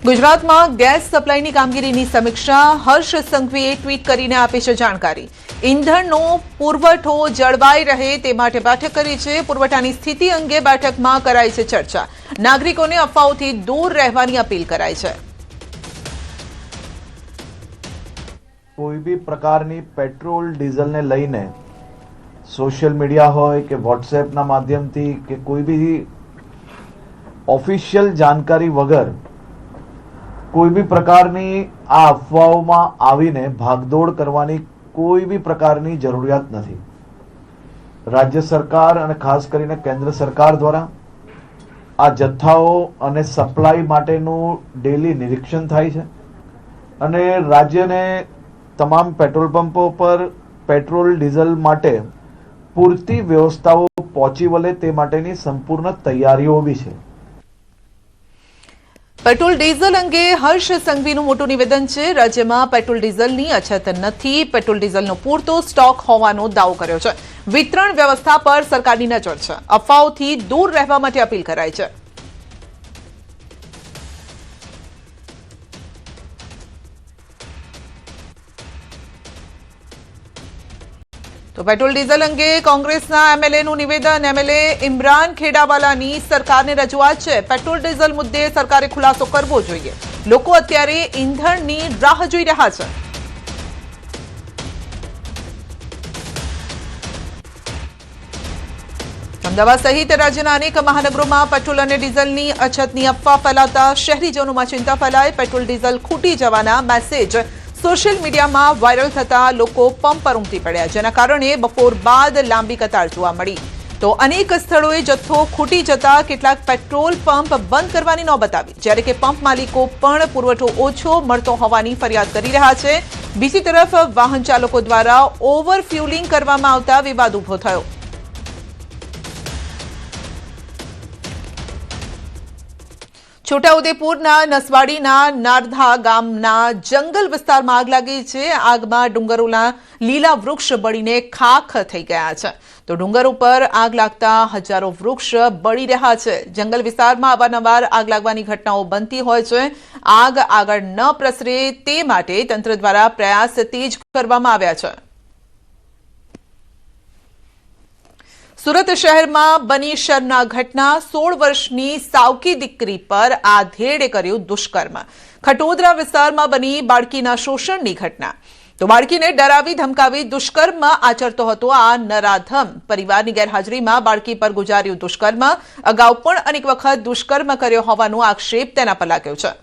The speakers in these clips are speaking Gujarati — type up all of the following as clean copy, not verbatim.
ગુજરાતમાં ગેસ સપ્લાયની કામગીરીની સમીક્ષા હર્ષ સંઘવીએ ટ્વીટ કરીને આપી છે જાણકારી। ઈંધણનો પુરવઠો જળવાઈ રહે તે માટે બેઠક કરી છે। પુરવઠાની સ્થિતિ અંગે બેઠકમાં કરાઈ છે ચર્ચા। નાગરિકોને અફવાઓથી દૂર રહેવાની અપીલ કરાઈ છે। કોઈ બી પ્રકારની પેટ્રોલ ડીઝલને લઈને સોશિયલ મીડિયા હોય કે વોટ્સએપના માધ્યમથી કે કોઈ બી ઓફિશિયલ જાણકારી વગર કોઈ બી પ્રકારની આ અફવાઓમાં આવીને ભાગદોડ કરવાની કોઈ બી પ્રકારની જરૂરિયાત નથી। રાજ્ય સરકાર અને ખાસ કરીને કેન્દ્ર સરકાર દ્વારા આ જથ્થાઓ અને સપ્લાય માટેનું ડેલી નિરીક્ષણ થાય છે અને રાજ્યને તમામ પેટ્રોલ પંપો પર પેટ્રોલ ડીઝલ માટે પૂરતી વ્યવસ્થાઓ પહોંચી વળે તે માટેની સંપૂર્ણ તૈયારીઓ બી છે। પેટ્રોલ ડીઝલ અંગે હર્ષ સંઘવીનું મોટું નિવેદન છે। રાજ્યમાં પેટ્રોલ ડીઝલની અછત નથી, પેટ્રોલ ડીઝલનો પૂરતો સ્ટોક હોવાનો દાવો કર્યો છે। વિતરણ વ્યવસ્થા પર સરકારની નજર છે। અફવાઓથી દૂર રહેવા માટે અપીલ કરાઈ છે। તો પેટ્રોલ ડીઝલ અંગે કોંગ્રેસના એમએલએનું નિવેદન। એમએલએ ઇમરાન ખેડાવાલાની સરકારને રજૂઆત છે। પેટ્રોલ ડીઝલ મુદ્દે સરકારે ખુલાસો કરવો જોઈએ। લોકો અત્યારે ઈંધણની રાહ જોઈ રહ્યા છે। અમદાવાદ સહિત રાજ્યના અનેક મહાનગરોમાં પેટ્રોલ અને ડીઝલની અછતની અફવા ફેલાતા શહેરીજનોમાં ચિંતા ફેલાઈ। પેટ્રોલ ડીઝલ ખૂટી જવાના મેસેજ સોશિયલ મીડિયામાં વાયરલ થતા લોકો પંપ પર ઉમટી પડ્યા, જેના કારણે બપોર બાદ લાંબી કતાર જોવા મળી। તો અનેક સ્થળોએ જથ્થો ખૂટી જતા કેટલાક પેટ્રોલ પંપ બંધ કરવાની નોબત આવી, જ્યારે કે પંપ માલિકો પણ પુરવઠો ઓછો મળતો હોવાની ફરિયાદ કરી રહ્યા છે। બીજી તરફ વાહન ચાલકો દ્વારા ઓવર ફ્યુલિંગ કરવામાં આવતા વિવાદ ઉભો થયો। છોટાઉદેપુરના નસવાડીના નારધા ગામના જંગલ વિસ્તારમાં આગ લાગી છે। આગમાં ડુંગરોના લીલા વૃક્ષ બળીને ખાખ થઈ ગયા છે। તો ડુંગર ઉપર આગ લાગતા હજારો વૃક્ષ બળી રહ્યા છે। જંગલ વિસ્તારમાં અવારનવાર આગ લાગવાની ઘટનાઓ બનતી હોય છે। આગ આગળ ન પ્રસરે તે માટે તંત્ર દ્વારા પ્રયાસ તેજ કરવામાં આવ્યા છે। સુરત શહેરમાં બની શર્મનાક ઘટના। 16 વર્ષની સાવકી દીકરી પર આધેડે કર્યું દુષ્કર્મ। ખટોદરા વિસ્તારમાં બની બાળકીના શોષણની ઘટના। તો બાળકીને ડરાવી ધમકાવી દુષ્કર્મ આચરતો હતો આ નરાધમ। પરિવારની ગેરહાજરીમાં બાળકી પર ગુજાર્યું દુષ્કર્મ। અગાઉ પણ અનેક વખત દુષ્કર્મ કર્યો હોવાનો આક્ષેપ તેના પર લાગ્યો છે।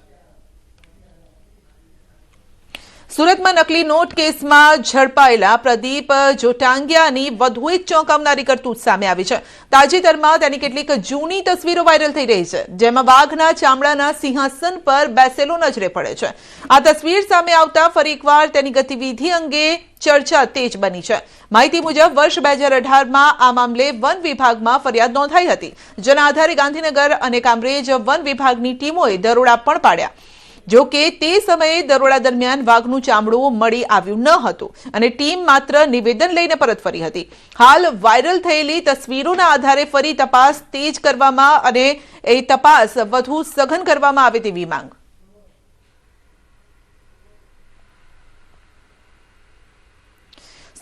સુરતમાં નકલી નોટ કેસમાં ઝડપાયેલા પ્રદીપ જોટાંગિયાની વધુ એક ચોંકાવનારી કરતૂત સામે આવી છે। તાજેતરમાં તેની કેટલીક જૂની તસવીરો વાયરલ થઈ રહી છે, જેમાં વાઘના ચામડાના સિંહાસન પર બેસેલો નજરે પડે છે। આ તસવીર સામે આવતા ફરી એકવાર તેની ગતિવિધિ અંગે ચર્ચા તેજ બની છે। માહિતી મુજબ વર્ષ 2018માં આ મામલે વન વિભાગમાં ફરિયાદ નોંધાઈ હતી, જેના આધારે ગાંધીનગર અને કામરેજ વન વિભાગની ટીમોએ દરોડા પણ પાડ્યા। જો કે તે સમયે દરોડા દરમિયાન વાઘનું ચામડું મળી આવ્યું ન હતું અને ટીમ માત્ર નિવેદન લઈને પરત ફરી હતી। હાલ વાયરલ થયેલી તસવીરોના આધારે ફરી તપાસ તેજ કરવામાં અને એ તપાસ વધુ સઘન કરવામાં આવે તેવી માંગ।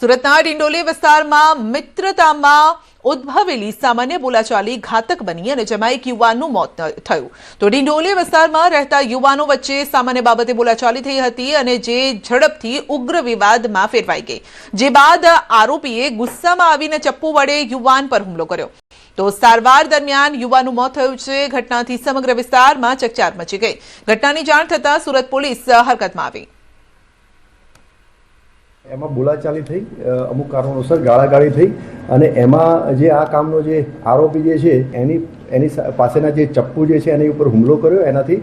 સુરતના ડિંડોલી વિસ્તારમાં મિત્રતામાં ઉદ્ભવેલી સામાન્ય બોલાચાલી ઘાતક બની અને જેમાં એક યુવાનનું મોત થયું। તો ડિંડોલી વિસ્તારમાં રહેતા યુવાનો વચ્ચે સામાન્ય બાબતે બોલાચાલી થઈ હતી અને જે ઝડપથી ઉગ્ર વિવાદમાં ફેરવાઈ ગઈ, જે બાદ આરોપીએ ગુસ્સામાં આવીને ચપ્પુ વડે યુવાન પર હુમલો કર્યો। તો સારવાર દરમિયાન યુવાનનું મોત થયું છે। ઘટનાથી સમગ્ર વિસ્તારમાં ચકચાર મચી ગઈ। ઘટનાની જાણ થતાં સુરત પોલીસ હરકતમાં આવી। એમાં બોલાચાલી થઈ, અમુક કારણોસર ગાળાગાળી થઈ અને એમાં જે આ કામનો જે આરોપી જે છે એની પાસેના જે ચપ્પુ જે છે એની ઉપર હુમલો કર્યો એનાથી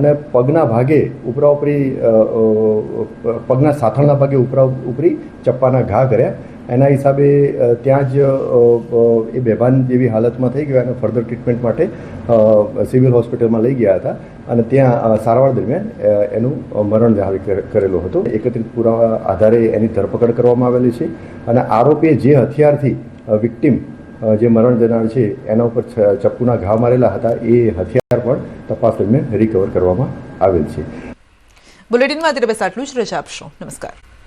અને પગના ભાગે ઉપરી પગના સાથળના ભાગે ઉપરી ચપ્પાના ઘા કર્યા। એના હિસાબે ત્યાં જ એ બેભાન જેવી હાલતમાં થઈ ગયો અને ફર્ધર ટ્રીટમેન્ટ માટે સિવિલ હોસ્પિટલમાં લઈ ગયા હતા અને ત્યાં સારવાર દરમિયાન એનું મરણ જાહેર કરેલું હતું। એકત્રિત પુરાવા આધારે એની ધરપકડ કરવામાં આવેલી છે અને આરોપીએ જે હથિયારથી વિક્ટિમ જે મરણ જનાર છે એના ઉપર ચપ્પુના ઘા મારેલા હતા એ હથિયાર પણ તપાસ દરમિયાન રિકવર કરવામાં આવેલ છે. બુલેટિનમાં અત્યારે બસ આટલું જ. રજા આપશો. નમસ્કાર.